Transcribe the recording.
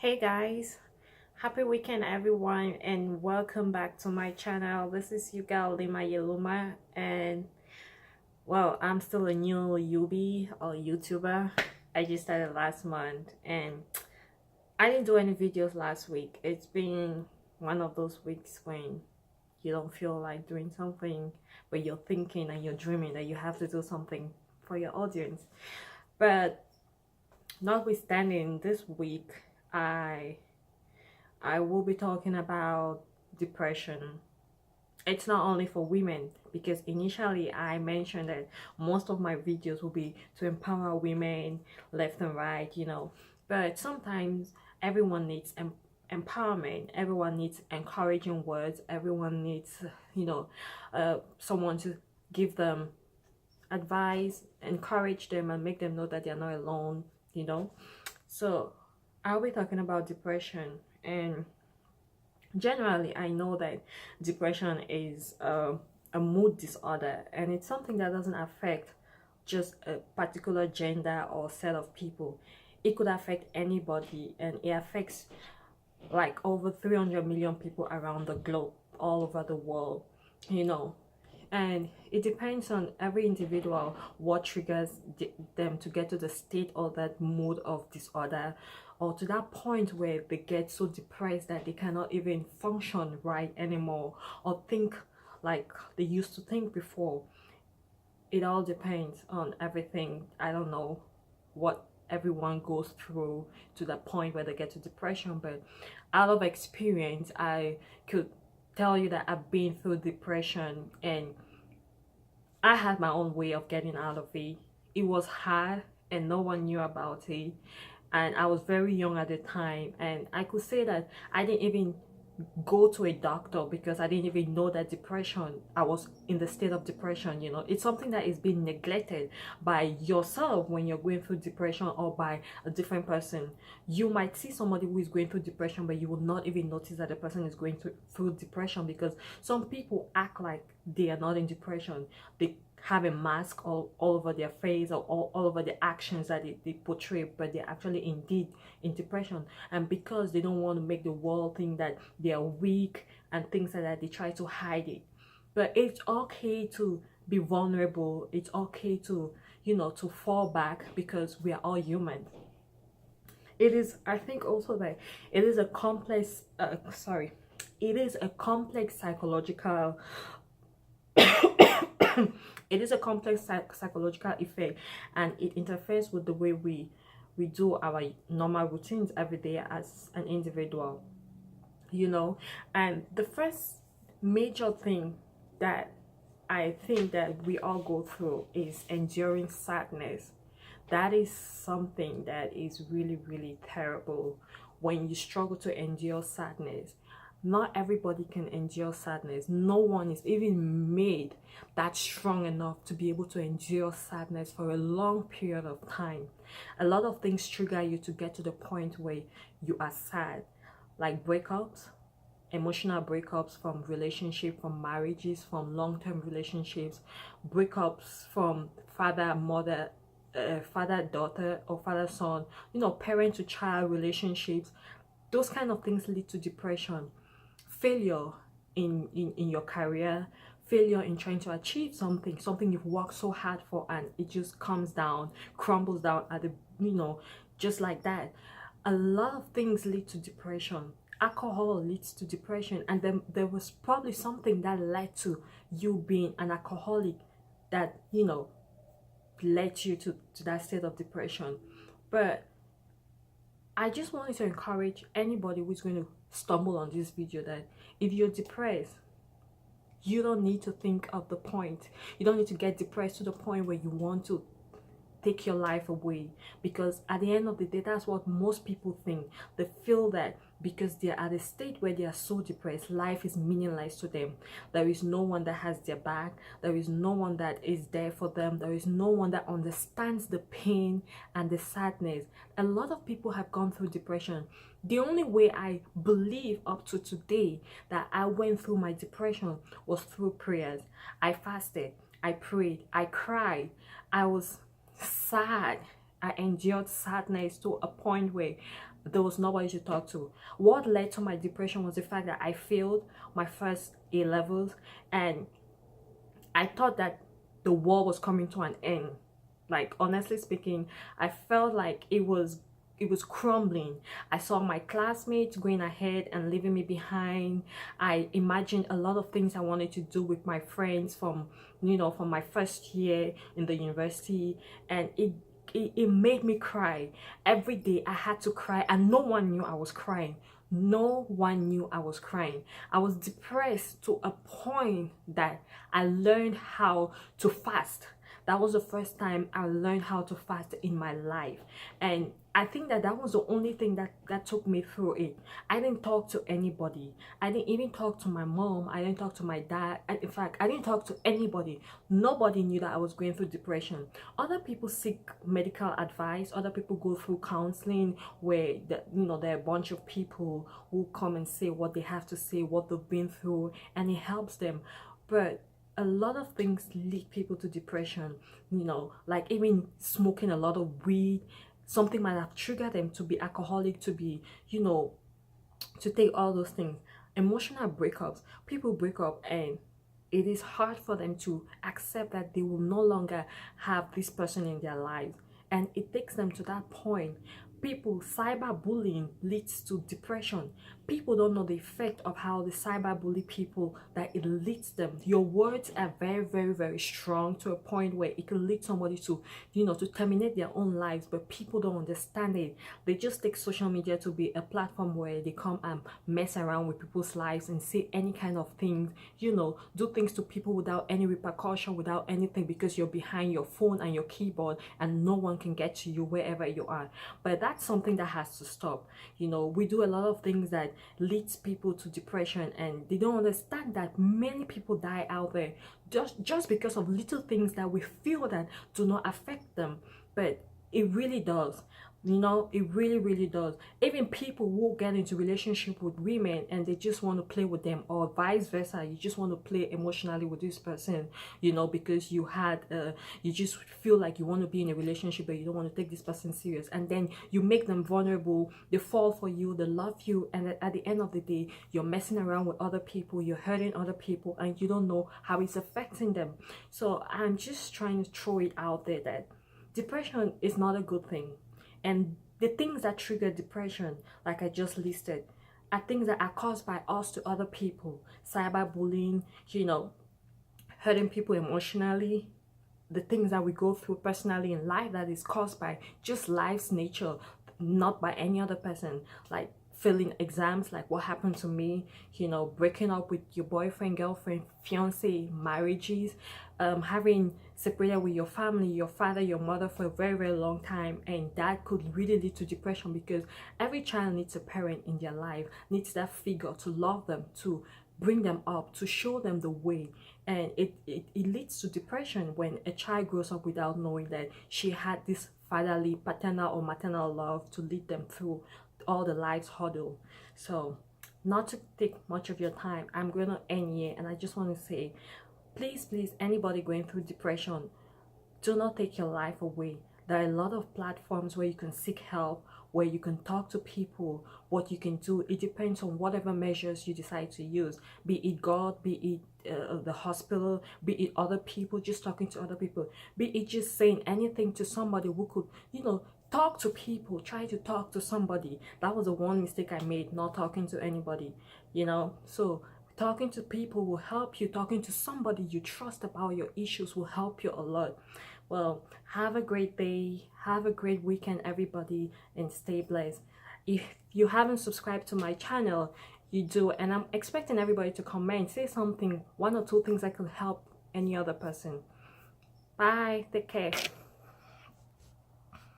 Hey guys, happy weekend everyone, and welcome back to my channel. This is your girl Lima Yeluma, and well, I'm still a new UB or YouTuber. I just started last month, and I didn't do any videos last week. It's been one of those weeks when you don't feel like doing something, but you're thinking and you're dreaming that you have to do something for your audience. But notwithstanding, this week I I will be talking about depression. It's not only for women, because initially I mentioned that most of my videos will be to empower women left and right. But sometimes everyone needs empowerment, everyone needs encouraging words, everyone needs, someone to give them advice, encourage them, and make them know that they're not alone. So I'll be talking about depression. And generally, I know that depression is a mood disorder, and it's something that doesn't affect just a particular gender or set of people. It could affect anybody, and it affects like over 300 million people around the globe, all over the world, you know. And it depends on every individual what triggers them to get to the state or that mood of disorder, or to that point where they get so depressed that they cannot even function right anymore or think like they used to think before. It all depends on everything. I don't know what everyone goes through to the point where they get to depression, but out of experience I could tell you that I've been through depression, and I had my own way of getting out of it. It was hard and no one knew about it, and I was very young at the time, and I could say that I didn't even go to a doctor because I didn't even know that depression, I was in the state of depression. It's something that is being neglected by yourself when you're going through depression, or by a different person. You might see somebody who is going through depression, but you will not even notice that the person is going through depression, because some people act like they are not in depression. They have a mask all over their face, or all over the actions that they portray, but they're actually indeed in depression. And because they don't want to make the world think that they are weak and things like that, they try to hide it. But it's okay to be vulnerable. It's okay to to fall back, because we are all human. It is, I think also that it is a complex it is a complex psychological it is a complex psychological effect, and it interferes with the way we do our normal routines every day as an individual. And the first major thing that I think that we all go through is enduring sadness. That is something that is really, really terrible. When you struggle to endure sadness, not everybody can endure sadness. No one is even made that strong enough to be able to endure sadness for a long period of time. A lot of things trigger you to get to the point where you are sad, like breakups, emotional breakups from relationship, from marriages, from long-term relationships, breakups from father mother, father daughter, or father son, parent to child relationships. Those kind of things lead to depression. Failure in your career, failure in trying to achieve something you've worked so hard for, and it just comes down, crumbles down at the just like that. A lot of things lead to depression. Alcohol leads to depression, and then there was probably something that led to you being an alcoholic, that led you to that state of depression. But I just wanted to encourage anybody who's going to stumble on this video that if you're depressed, you don't need to think of the point. You don't need to get depressed to the point where you want to take your life away, because at the end of the day, that's what most people think. They feel that because they're at a state where they are so depressed, life is meaningless to them. There is no one that has their back. There is no one that is there for them. There is no one that understands the pain and the sadness. A lot of people have gone through depression. The only way I believe up to today that I went through my depression was through prayers. I fasted, I prayed, I cried, I was sad, I endured sadness to a point where there was nobody to talk to. What led to my depression was the fact that I failed my first A levels, and I thought that the world was coming to an end. Like, honestly speaking, I felt like it was crumbling. I saw my classmates going ahead and leaving me behind. I imagined a lot of things I wanted to do with my friends from, from my first year in the university, and it made me cry. Every day I had to cry, and no one knew I was crying. No one knew I was crying. I was depressed to a point that I learned how to fast. That was the first time I learned how to fast in my life. And I think that that was the only thing that took me through it. I didn't talk to anybody. I didn't even talk to my mom. I didn't talk to my dad. In fact, I didn't talk to anybody. Nobody knew that I was going through depression. Other people seek medical advice. Other people go through counseling where there are a bunch of people who come and say what they have to say, what they've been through, and it helps them. But a lot of things lead people to depression, like even smoking a lot of weed. Something might have triggered them to be alcoholic, to be, to take all those things. Emotional breakups. People break up and it is hard for them to accept that they will no longer have this person in their lives. And it takes them to that point. Cyberbullying leads to depression. People don't know the effect of how the cyberbully people, that it leads them. Your words are very, very, very strong to a point where it can lead somebody to, to terminate their own lives, but people don't understand it. They just take social media to be a platform where they come and mess around with people's lives and say any kind of things, do things to people without any repercussion, without anything, because you're behind your phone and your keyboard and no one can get to you wherever you are. But that's something that has to stop. We do a lot of things that leads people to depression, and they don't understand that many people die out there just because of little things that we feel that do not affect them, but it really does. It really, really does. Even people who get into relationship with women and they just want to play with them, or vice versa, you just want to play emotionally with this person, because you just feel like you want to be in a relationship but you don't want to take this person serious, and then you make them vulnerable. They fall for you, they love you, and at the end of the day, you're messing around with other people, you're hurting other people, and you don't know how it's affecting them. So I'm just trying to throw it out there that depression is not a good thing. And the things that trigger depression, like I just listed, are things that are caused by us to other people. Cyberbullying, hurting people emotionally, the things that we go through personally in life that is caused by just life's nature, not by any other person. Like failing exams, like what happened to me, breaking up with your boyfriend, girlfriend, fiance, marriages, having separated with your family, your father, your mother for a very, very long time, and that could really lead to depression, because every child needs a parent in their life, needs that figure to love them, to bring them up, to show them the way. And it leads to depression when a child grows up without knowing that she had this fatherly, paternal or maternal love to lead them through all the life's hurdle. So not to take much of your time, I'm going to end here, and I just want to say, please, anybody going through depression, do not take your life away. There are a lot of platforms where you can seek help, where you can talk to people. What you can do, it depends on whatever measures you decide to use, be it God, be it the hospital, be it other people, just talking to other people, be it just saying anything to somebody who could, talk to people. Try to talk to somebody. That was the one mistake I made, not talking to anybody, so talking to people will help you. Talking to somebody you trust about your issues will help you a lot. Well, have a great day, have a great weekend, everybody, and stay blessed. If you haven't subscribed to my channel, you do, and I'm expecting everybody to comment, say something, one or two things that could help any other person. Bye, take care.